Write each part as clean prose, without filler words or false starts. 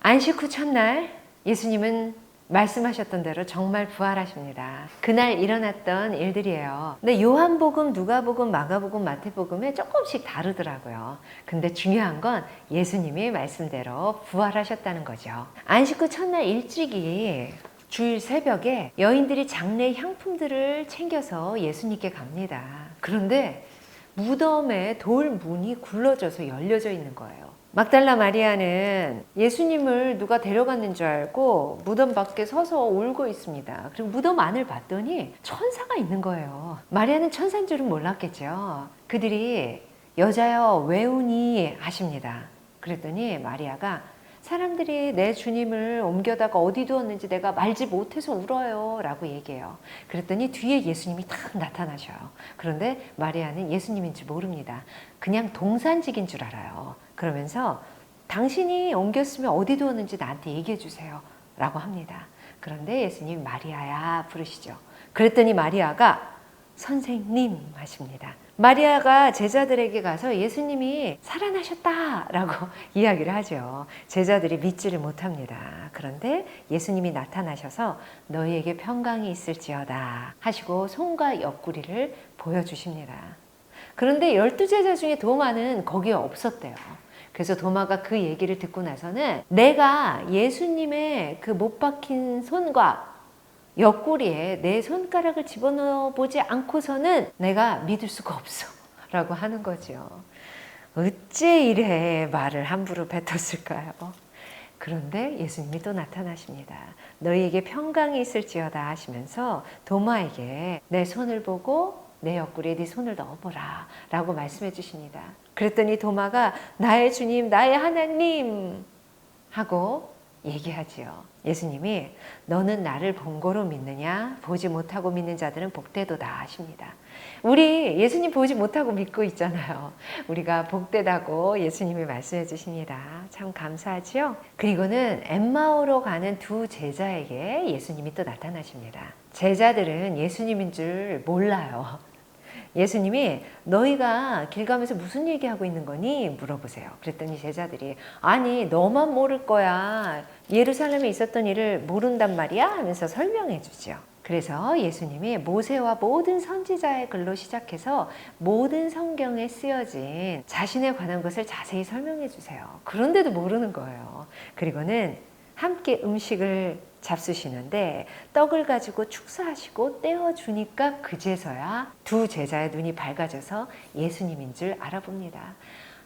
안식 후 첫날 예수님은 말씀하셨던 대로 정말 부활하십니다. 그날 일어났던 일들이에요. 근데 요한복음, 누가복음, 마가복음, 마태복음에 조금씩 다르더라고요. 근데 중요한 건 예수님이 말씀대로 부활하셨다는 거죠. 안식 후 첫날 일찍이 주일 새벽에 여인들이 장례 향품들을 챙겨서 예수님께 갑니다. 그런데 무덤에 돌 문이 굴러져서 열려져 있는 거예요. 막달라 마리아는 예수님을 누가 데려갔는 줄 알고 무덤 밖에 서서 울고 있습니다. 그리고 무덤 안을 봤더니 천사가 있는 거예요. 마리아는 천사인 줄은 몰랐겠죠. 그들이 여자여 왜 우니 하십니다. 그랬더니 마리아가 사람들이 내 주님을 옮겨다가 어디 두었는지 내가 말지 못해서 울어요 라고 얘기해요. 그랬더니 뒤에 예수님이 탁 나타나셔요. 그런데 마리아는 예수님인지 모릅니다. 그냥 동산직인 줄 알아요. 그러면서 당신이 옮겼으면 어디 두었는지 나한테 얘기해 주세요 라고 합니다. 그런데 예수님 마리아야 부르시죠. 그랬더니 마리아가 선생님 하십니다. 마리아가 제자들에게 가서 예수님이 살아나셨다라고 이야기를 하죠. 제자들이 믿지를 못합니다. 그런데 예수님이 나타나셔서 너희에게 평강이 있을지어다 하시고 손과 옆구리를 보여주십니다. 그런데 12제자 중에 도마는 거기에 없었대요. 그래서 도마가 그 얘기를 듣고 나서는 내가 예수님의 그 못 박힌 손과 옆구리에 내 손가락을 집어넣어 보지 않고서는 내가 믿을 수가 없어 라고 하는 거죠. 어째 이래 말을 함부로 뱉었을까요? 그런데 예수님이 또 나타나십니다. 너희에게 평강이 있을지어다 하시면서 도마에게 내 손을 보고 내 옆구리에 네 손을 넣어보라 라고 말씀해 주십니다. 그랬더니 도마가 나의 주님 나의 하나님 하고 얘기하지요. 예수님이 너는 나를 본거로 믿느냐? 보지 못하고 믿는 자들은 복되도다 하십니다. 우리 예수님 보지 못하고 믿고 있잖아요. 우리가 복되다고 예수님이 말씀해 주십니다. 참 감사하지요? 그리고는 엠마오로 가는 두 제자에게 예수님이 또 나타나십니다. 제자들은 예수님인 줄 몰라요. 예수님이 너희가 길 가면서 무슨 얘기하고 있는 거니? 물어보세요. 그랬더니 제자들이 아니 너만 모를 거야. 예루살렘에 있었던 일을 모른단 말이야? 하면서 설명해 주죠. 그래서 예수님이 모세와 모든 선지자의 글로 시작해서 모든 성경에 쓰여진 자신에 관한 것을 자세히 설명해 주세요. 그런데도 모르는 거예요. 그리고는 함께 음식을 잡수시는데 떡을 가지고 축사하시고 떼어주니까 그제서야 두 제자의 눈이 밝아져서 예수님인 줄 알아봅니다.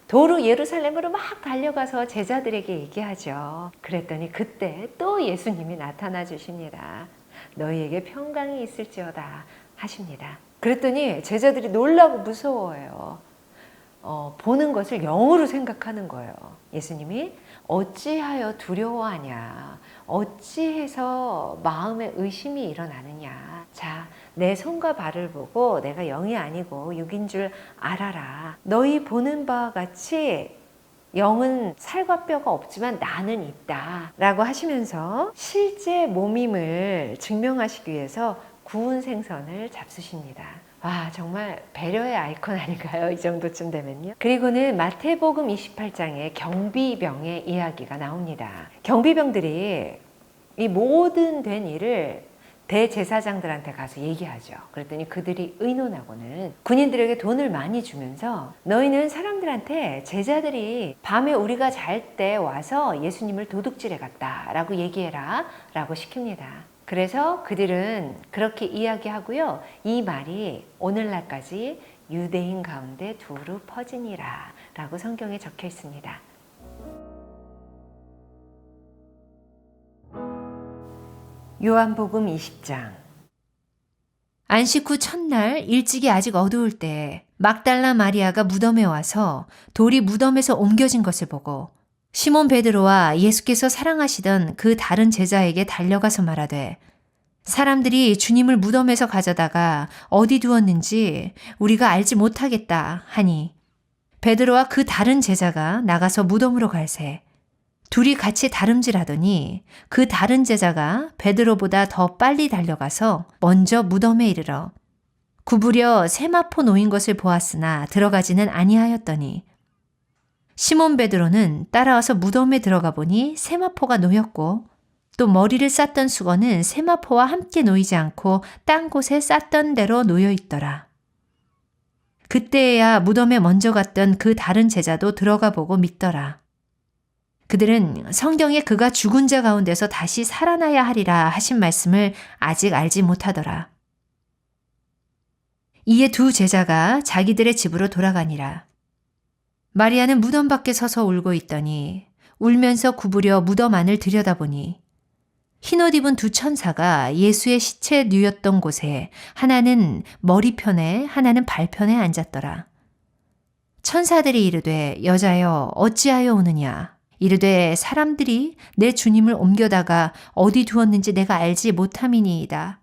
도로 예루살렘으로 막 달려가서 제자들에게 얘기하죠. 그랬더니 그때 또 예수님이 나타나 주십니다. 너희에게 평강이 있을지어다 하십니다. 그랬더니 제자들이 놀라고 무서워해요. 보는 것을 영으로 생각하는 거예요. 예수님이 어찌하여 두려워하냐? 어찌해서 마음에 의심이 일어나느냐? 자, 내 손과 발을 보고 내가 영이 아니고 육인 줄 알아라. 너희 보는 바와 같이 영은 살과 뼈가 없지만 나는 있다 라고 하시면서 실제 몸임을 증명하시기 위해서 구운 생선을 잡수십니다. 와, 정말 배려의 아이콘 아닌가요? 이 정도쯤 되면요. 그리고는 마태복음 28장에 경비병의 이야기가 나옵니다. 경비병들이 이 모든 된 일을 대제사장들한테 가서 얘기하죠. 그랬더니 그들이 의논하고는 군인들에게 돈을 많이 주면서 너희는 사람들한테 제자들이 밤에 우리가 잘 때 와서 예수님을 도둑질해 갔다 라고 얘기해라 라고 시킵니다. 그래서 그들은 그렇게 이야기하고요. 이 말이 오늘날까지 유대인 가운데 두루 퍼지니라 라고 성경에 적혀 있습니다. 요한복음 20장. 안식 후 첫날 일찍이 아직 어두울 때 막달라 마리아가 무덤에 와서 돌이 무덤에서 옮겨진 것을 보고 시몬 베드로와 예수께서 사랑하시던 그 다른 제자에게 달려가서 말하되 사람들이 주님을 무덤에서 가져다가 어디 두었는지 우리가 알지 못하겠다 하니 베드로와 그 다른 제자가 나가서 무덤으로 갈새 둘이 같이 다름질하더니 그 다른 제자가 베드로보다 더 빨리 달려가서 먼저 무덤에 이르러 구부려 세마포 놓인 것을 보았으나 들어가지는 아니하였더니 시몬 베드로는 따라와서 무덤에 들어가 보니 세마포가 놓였고 또 머리를 쌌던 수건은 세마포와 함께 놓이지 않고 딴 곳에 쌌던 대로 놓여 있더라. 그때야 무덤에 먼저 갔던 그 다른 제자도 들어가 보고 믿더라. 그들은 성경에 그가 죽은 자 가운데서 다시 살아나야 하리라 하신 말씀을 아직 알지 못하더라. 이에 두 제자가 자기들의 집으로 돌아가니라. 마리아는 무덤 밖에 서서 울고 있더니 울면서 구부려 무덤 안을 들여다보니 흰옷 입은 두 천사가 예수의 시체 누였던 곳에 하나는 머리편에 하나는 발편에 앉았더라. 천사들이 이르되 여자여 어찌하여 우느냐? 이르되 사람들이 내 주님을 옮겨다가 어디 두었는지 내가 알지 못함이니이다.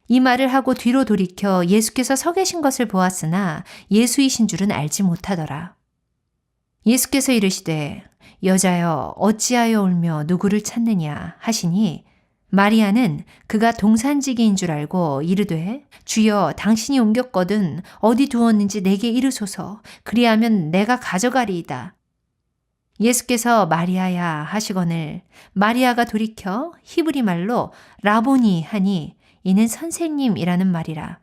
이 말을 하고 뒤로 돌이켜 예수께서 서 계신 것을 보았으나 예수이신 줄은 알지 못하더라. 예수께서 이르시되 여자여 어찌하여 울며 누구를 찾느냐 하시니 마리아는 그가 동산지기인 줄 알고 이르되 주여 당신이 옮겼거든 어디 두었는지 내게 이르소서 그리하면 내가 가져가리이다. 예수께서 마리아야 하시거늘 마리아가 돌이켜 히브리 말로 라보니 하니 이는 선생님이라는 말이라.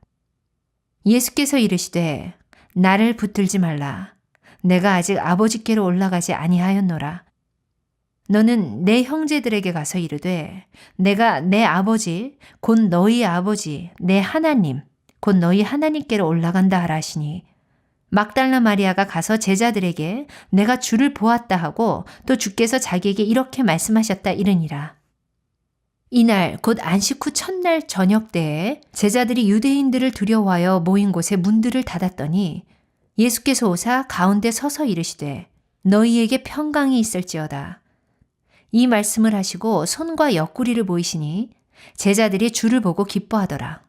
예수께서 이르시되 나를 붙들지 말라. 내가 아직 아버지께로 올라가지 아니하였노라. 너는 내 형제들에게 가서 이르되 내가 내 아버지 곧 너희 아버지 내 하나님 곧 너희 하나님께로 올라간다 하라 하시니 막달라 마리아가 가서 제자들에게 내가 주를 보았다 하고 또 주께서 자기에게 이렇게 말씀하셨다 이르니라. 이날 곧 안식 후 첫날 저녁 때에 제자들이 유대인들을 두려워하여 모인 곳에 문들을 닫았더니 예수께서 오사 가운데 서서 이르시되 너희에게 평강이 있을지어다. 이 말씀을 하시고 손과 옆구리를 보이시니 제자들이 주를 보고 기뻐하더라.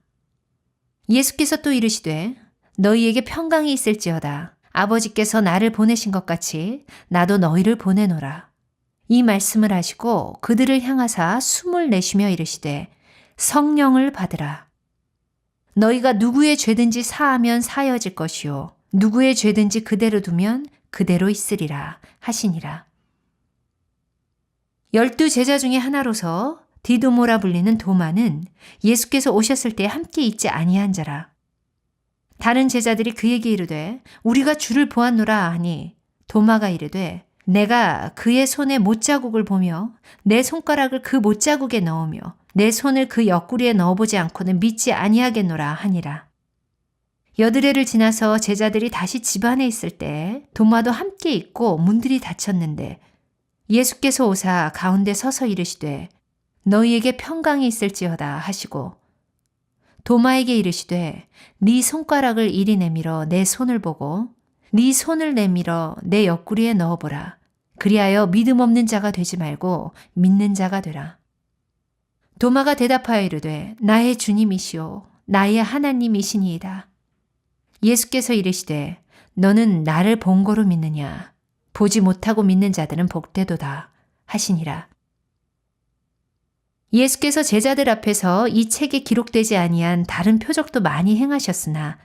예수께서 또 이르시되 너희에게 평강이 있을지어다. 아버지께서 나를 보내신 것 같이 나도 너희를 보내노라. 이 말씀을 하시고 그들을 향하사 숨을 내쉬며 이르시되 성령을 받으라. 너희가 누구의 죄든지 사하면 사여질 것이요 누구의 죄든지 그대로 두면 그대로 있으리라 하시니라. 12 제자 중에 하나로서 디도모라 불리는 도마는 예수께서 오셨을 때 함께 있지 아니한 자라. 다른 제자들이 그에게 이르되 우리가 주를 보았노라 하니 도마가 이르되 내가 그의 손에 못자국을 보며 내 손가락을 그 못자국에 넣으며 내 손을 그 옆구리에 넣어보지 않고는 믿지 아니하겠노라 하니라. 여드레를 지나서 제자들이 다시 집 안에 있을 때 도마도 함께 있고 문들이 닫혔는데 예수께서 오사 가운데 서서 이르시되 너희에게 평강이 있을지어다 하시고 도마에게 이르시되 네 손가락을 이리 내밀어 내 손을 보고 네 손을 내밀어 내 옆구리에 넣어보라. 그리하여 믿음 없는 자가 되지 말고 믿는 자가 되라. 도마가 대답하여 이르되 나의 주님이시오 나의 하나님이시니이다. 예수께서 이르시되 너는 나를 본 거로 믿느냐 보지 못하고 믿는 자들은 복되도다 하시니라. 예수께서 제자들 앞에서 이 책에 기록되지 아니한 다른 표적도 많이 행하셨으나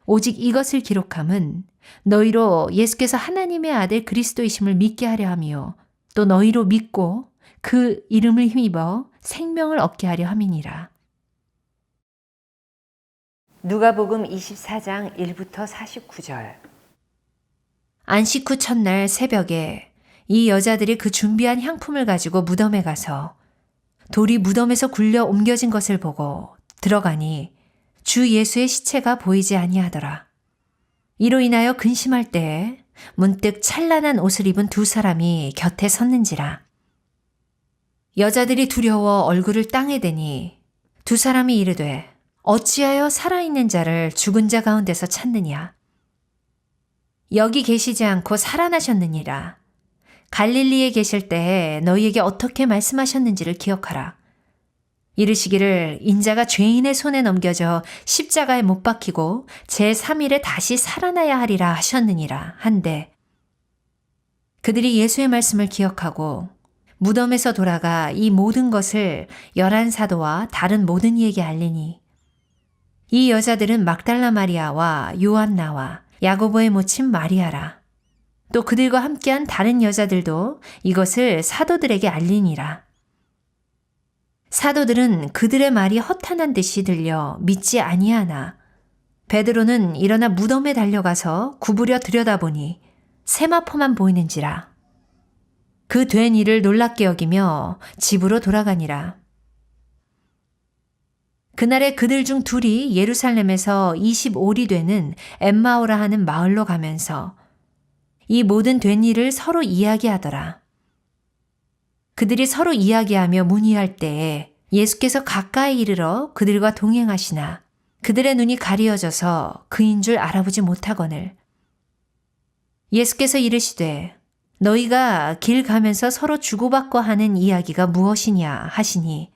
오직 이것을 기록함은 너희로 예수께서 하나님의 아들 그리스도이심을 믿게 하려 함이요 또 너희로 믿고 그 이름을 힘입어 생명을 얻게 하려 함이니라. 누가복음 24장 1부터 49절. 안식 후 첫날 새벽에 이 여자들이 그 준비한 향품을 가지고 무덤에 가서 돌이 무덤에서 굴려 옮겨진 것을 보고 들어가니 주 예수의 시체가 보이지 아니하더라. 이로 인하여 근심할 때에 문득 찬란한 옷을 입은 두 사람이 곁에 섰는지라. 여자들이 두려워 얼굴을 땅에 대니 두 사람이 이르되 어찌하여 살아있는 자를 죽은 자 가운데서 찾느냐. 여기 계시지 않고 살아나셨느니라. 갈릴리에 계실 때에 너희에게 어떻게 말씀하셨는지를 기억하라. 이르시기를 인자가 죄인의 손에 넘겨져 십자가에 못 박히고 제3일에 다시 살아나야 하리라 하셨느니라 한데 그들이 예수의 말씀을 기억하고 무덤에서 돌아가 이 모든 것을 11사도와 다른 모든 이에게 알리니 이 여자들은 막달라 마리아와 요한나와 야고보의 모친 마리아라. 또 그들과 함께한 다른 여자들도 이것을 사도들에게 알리니라. 사도들은 그들의 말이 허탄한 듯이 들려 믿지 아니하나 베드로는 일어나 무덤에 달려가서 구부려 들여다보니 세마포만 보이는지라. 그 된 일을 놀랍게 여기며 집으로 돌아가니라. 그날에 그들 중 둘이 예루살렘에서 25리 되는 엠마오라 하는 마을로 가면서 이 모든 된 일을 서로 이야기하더라. 그들이 서로 이야기하며 문의할 때에 예수께서 가까이 이르러 그들과 동행하시나 그들의 눈이 가리어져서 그인 줄 알아보지 못하거늘. 예수께서 이르시되 너희가 길 가면서 서로 주고받고 하는 이야기가 무엇이냐 하시니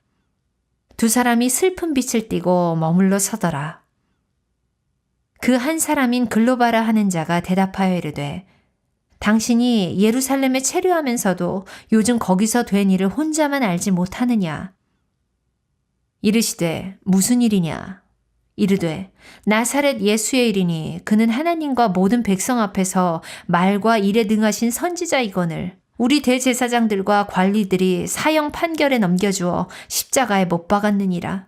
두 사람이 슬픈 빛을 띠고 머물러 서더라. 그 한 사람인 글로바라 하는 자가 대답하여 이르되 당신이 예루살렘에 체류하면서도 요즘 거기서 된 일을 혼자만 알지 못하느냐. 이르시되 무슨 일이냐. 이르되 나사렛 예수의 일이니 그는 하나님과 모든 백성 앞에서 말과 일에 능하신 선지자이거늘 우리 대제사장들과 관리들이 사형 판결에 넘겨주어 십자가에 못 박았느니라.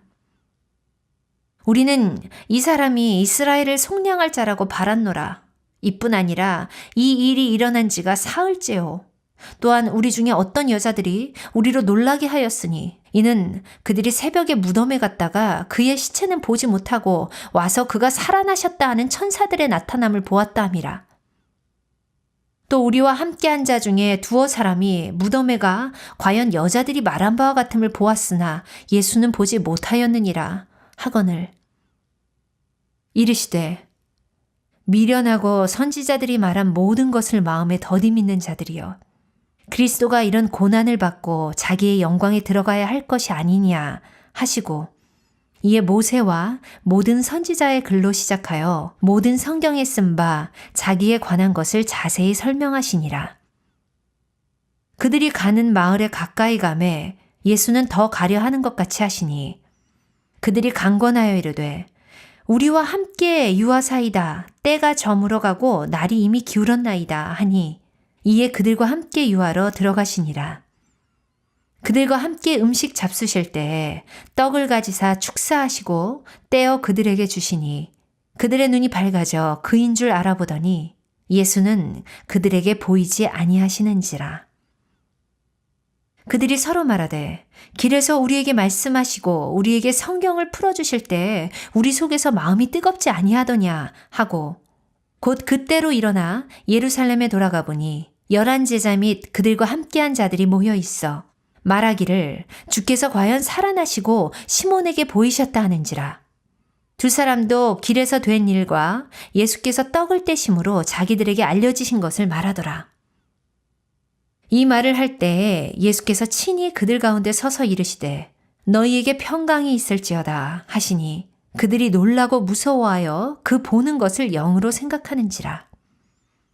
우리는 이 사람이 이스라엘을 속량할 자라고 바랐노라. 이뿐 아니라 이 일이 일어난 지가 사흘째요. 또한 우리 중에 어떤 여자들이 우리로 놀라게 하였으니 이는 그들이 새벽에 무덤에 갔다가 그의 시체는 보지 못하고 와서 그가 살아나셨다 하는 천사들의 나타남을 보았다 함이라. 또 우리와 함께한 자 중에 두어 사람이 무덤에 가 과연 여자들이 말한 바와 같음을 보았으나 예수는 보지 못하였느니라 하거늘. 이르시되 미련하고 선지자들이 말한 모든 것을 마음에 더디 믿는 자들이여. 그리스도가 이런 고난을 받고 자기의 영광에 들어가야 할 것이 아니냐 하시고 이에 모세와 모든 선지자의 글로 시작하여 모든 성경에 쓴 바 자기에 관한 것을 자세히 설명하시니라. 그들이 가는 마을에 가까이 가매 예수는 더 가려 하는 것 같이 하시니 그들이 강권하여 이르되 우리와 함께 유하사이다. 때가 저물어 가고 날이 이미 기울었나이다 하니 이에 그들과 함께 유하러 들어가시니라. 그들과 함께 음식 잡수실 때에 떡을 가지사 축사하시고 떼어 그들에게 주시니 그들의 눈이 밝아져 그인 줄 알아보더니 예수는 그들에게 보이지 아니하시는지라. 그들이 서로 말하되 길에서 우리에게 말씀하시고 우리에게 성경을 풀어주실 때 우리 속에서 마음이 뜨겁지 아니하더냐 하고 곧 그때로 일어나 예루살렘에 돌아가 보니 11 제자 및 그들과 함께한 자들이 모여 있어 말하기를 주께서 과연 살아나시고 시몬에게 보이셨다 하는지라. 두 사람도 길에서 된 일과 예수께서 떡을 떼심으로 자기들에게 알려지신 것을 말하더라. 이 말을 할 때에 예수께서 친히 그들 가운데 서서 이르시되 너희에게 평강이 있을지어다 하시니 그들이 놀라고 무서워하여 그 보는 것을 영으로 생각하는지라.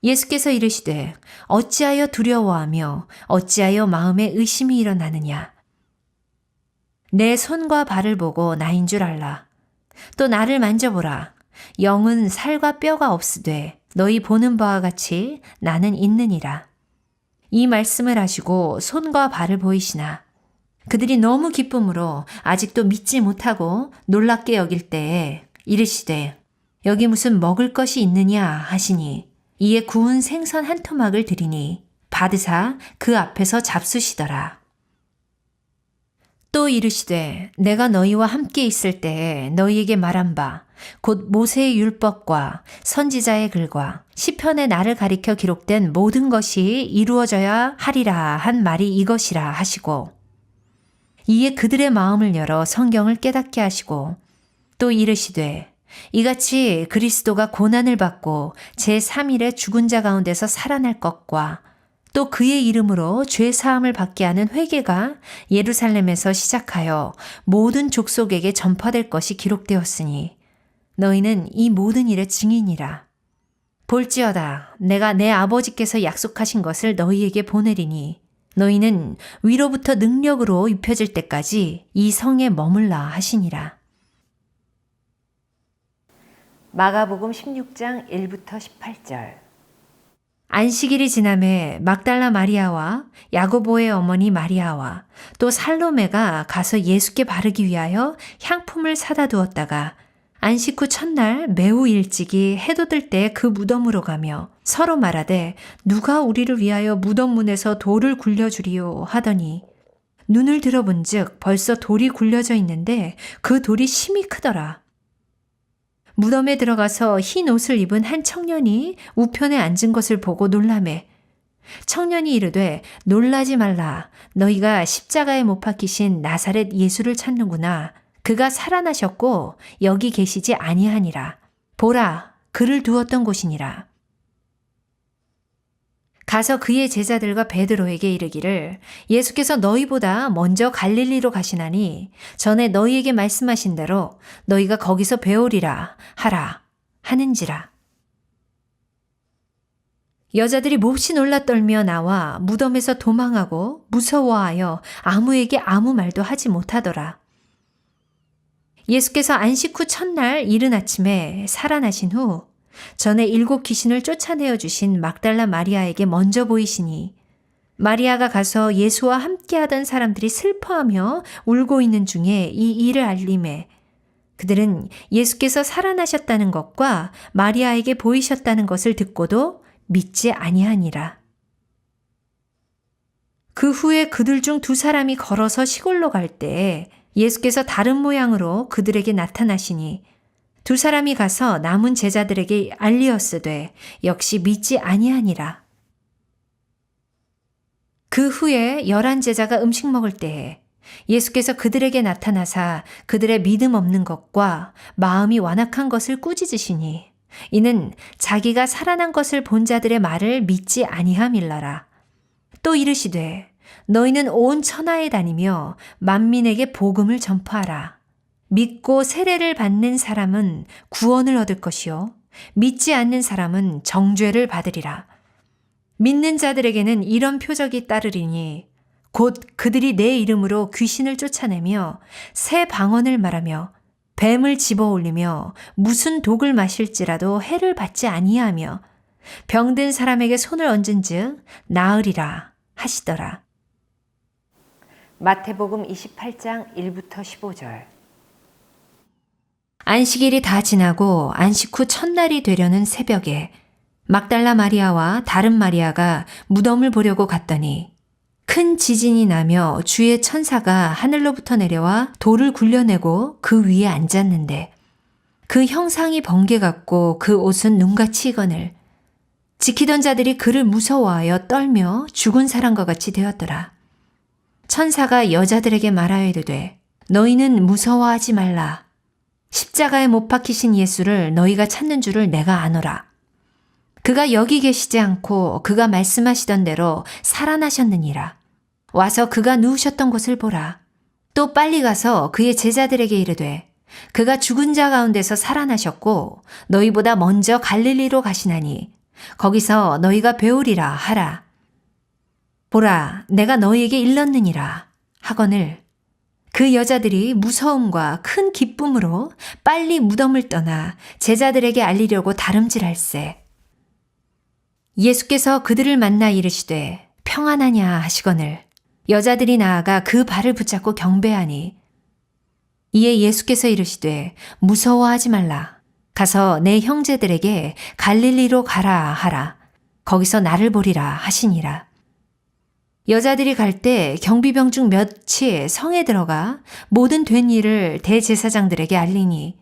예수께서 이르시되 어찌하여 두려워하며 어찌하여 마음에 의심이 일어나느냐. 내 손과 발을 보고 나인 줄 알라. 또 나를 만져보라. 영은 살과 뼈가 없으되 너희 보는 바와 같이 나는 있느니라. 이 말씀을 하시고 손과 발을 보이시나 그들이 너무 기쁨으로 아직도 믿지 못하고 놀랍게 여길 때에 이르시되 여기 무슨 먹을 것이 있느냐 하시니 이에 구운 생선 한 토막을 드리니 받으사 그 앞에서 잡수시더라. 또 이르시되 내가 너희와 함께 있을 때에 너희에게 말한 바 곧 모세의 율법과 선지자의 글과 시편에 나를 가리켜 기록된 모든 것이 이루어져야 하리라 한 말이 이것이라 하시고 이에 그들의 마음을 열어 성경을 깨닫게 하시고 또 이르시되 이같이 그리스도가 고난을 받고 제3일에 죽은 자 가운데서 살아날 것과 또 그의 이름으로 죄 사함을 받게 하는 회개가 예루살렘에서 시작하여 모든 족속에게 전파될 것이 기록되었으니 너희는 이 모든 일의 증인이라. 볼지어다 내가 내 아버지께서 약속하신 것을 너희에게 보내리니 너희는 위로부터 능력으로 입혀질 때까지 이 성에 머물라 하시니라. 마가복음 16장 1부터 18절. 안식일이 지남에 막달라 마리아와 야고보의 어머니 마리아와 또 살로메가 가서 예수께 바르기 위하여 향품을 사다 두었다가 안식 후 첫날 매우 일찍이 해도 들 때 그 무덤으로 가며 서로 말하되 누가 우리를 위하여 무덤 문에서 돌을 굴려주리요 하더니 눈을 들어본즉 벌써 돌이 굴려져 있는데 그 돌이 심히 크더라. 무덤에 들어가서 흰 옷을 입은 한 청년이 우편에 앉은 것을 보고 놀라매 청년이 이르되 놀라지 말라. 너희가 십자가에 못 박히신 나사렛 예수를 찾는구나. 그가 살아나셨고 여기 계시지 아니하니라. 보라, 그를 두었던 곳이니라. 가서 그의 제자들과 베드로에게 이르기를 예수께서 너희보다 먼저 갈릴리로 가시나니 전에 너희에게 말씀하신 대로 너희가 거기서 배우리라 하라 하는지라. 여자들이 몹시 놀라 떨며 나와 무덤에서 도망하고 무서워하여 아무에게 아무 말도 하지 못하더라. 예수께서 안식 후 첫날 이른 아침에 살아나신 후 전에 7 귀신을 쫓아내어 주신 막달라 마리아에게 먼저 보이시니 마리아가 가서 예수와 함께하던 사람들이 슬퍼하며 울고 있는 중에 이 일을 알림해 그들은 예수께서 살아나셨다는 것과 마리아에게 보이셨다는 것을 듣고도 믿지 아니하니라. 그 후에 그들 중 2 사람이 걸어서 시골로 갈 때에 예수께서 다른 모양으로 그들에게 나타나시니 2 사람이 가서 남은 제자들에게 알리었으되 역시 믿지 아니하니라. 그 후에 11 제자가 음식 먹을 때에 예수께서 그들에게 나타나사 그들의 믿음 없는 것과 마음이 완악한 것을 꾸짖으시니 이는 자기가 살아난 것을 본 자들의 말을 믿지 아니함일러라. 또 이르시되 너희는 온 천하에 다니며 만민에게 복음을 전파하라. 믿고 세례를 받는 사람은 구원을 얻을 것이요 믿지 않는 사람은 정죄를 받으리라. 믿는 자들에게는 이런 표적이 따르리니 곧 그들이 내 이름으로 귀신을 쫓아내며 새 방언을 말하며 뱀을 집어올리며 무슨 독을 마실지라도 해를 받지 아니하며 병든 사람에게 손을 얹은즉 나으리라 하시더라. 마태복음 28장 1부터 15절. 안식일이 다 지나고 안식 후 첫날이 되려는 새벽에 막달라 마리아와 다른 마리아가 무덤을 보려고 갔더니 큰 지진이 나며 주의 천사가 하늘로부터 내려와 돌을 굴려내고 그 위에 앉았는데 그 형상이 번개 같고 그 옷은 눈같이 익거늘 지키던 자들이 그를 무서워하여 떨며 죽은 사람과 같이 되었더라. 천사가 여자들에게 말하여 이르되 너희는 무서워하지 말라. 십자가에 못 박히신 예수를 너희가 찾는 줄을 내가 아노라. 그가 여기 계시지 않고 그가 말씀하시던 대로 살아나셨느니라. 와서 그가 누우셨던 곳을 보라. 또 빨리 가서 그의 제자들에게 이르되 그가 죽은 자 가운데서 살아나셨고 너희보다 먼저 갈릴리로 가시나니 거기서 너희가 배우리라 하라. 보라, 내가 너희에게 일렀느니라 하거늘 그 여자들이 무서움과 큰 기쁨으로 빨리 무덤을 떠나 제자들에게 알리려고 다름질할세. 예수께서 그들을 만나 이르시되 평안하냐 하시거늘 여자들이 나아가 그 발을 붙잡고 경배하니 이에 예수께서 이르시되 무서워하지 말라. 가서 내 형제들에게 갈릴리로 가라 하라. 거기서 나를 보리라 하시니라. 여자들이 갈 때 경비병 중 몇이 성에 들어가 모든 된 일을 대제사장들에게 알리니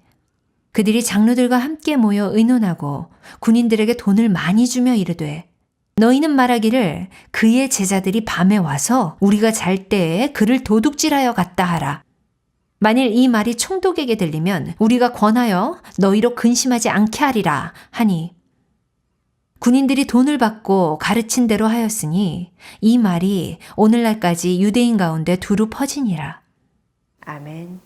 그들이 장로들과 함께 모여 의논하고 군인들에게 돈을 많이 주며 이르되 너희는 말하기를 그의 제자들이 밤에 와서 우리가 잘 때에 그를 도둑질하여 갔다 하라. 만일 이 말이 총독에게 들리면 우리가 권하여 너희로 근심하지 않게 하리라 하니 군인들이 돈을 받고 가르친 대로 하였으니 이 말이 오늘날까지 유대인 가운데 두루 퍼지니라. 아멘.